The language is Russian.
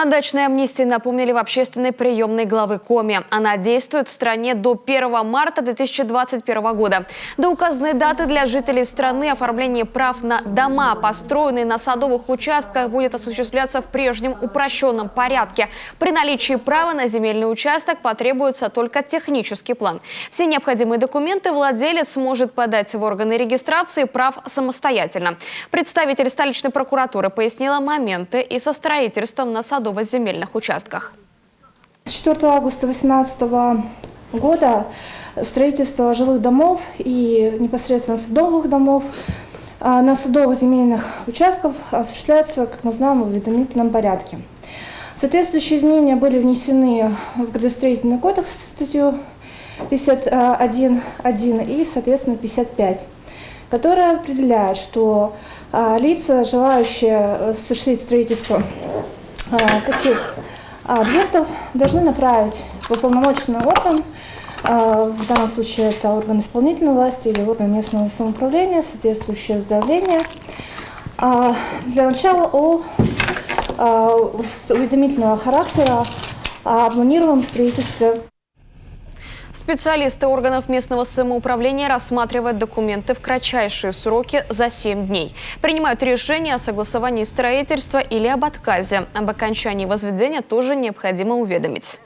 О дачной амнистии напомнили в общественной приемной главы Коми. Она действует в стране до 1 марта 2021 года. До указанной даты для жителей страны оформление прав на дома, построенные на садовых участках, будет осуществляться в прежнем упрощенном порядке. При наличии права на земельный участок потребуется только технический план. Все необходимые документы владелец может подать в органы регистрации прав самостоятельно. Представитель столичной прокуратуры пояснила моменты и со строительством на садово-земельных участках. С 4 августа 2018 года строительство жилых домов и непосредственно садовых домов на садовых земельных участках осуществляется, как мы знаем, в уведомительном порядке. Соответствующие изменения были внесены в градостроительный кодекс статью 51.1 и, соответственно, 55, которая определяет, что лица, желающие осуществить строительство таких объектов, должны направить в уполномоченный орган, в данном случае это орган исполнительной власти или орган местного самоуправления, соответствующее заявление для начала уведомительного характера о планируемом строительстве. Специалисты органов местного самоуправления рассматривают документы в кратчайшие сроки за 7 дней. Принимают решение о согласовании строительства или об отказе. Об окончании возведения тоже необходимо уведомить.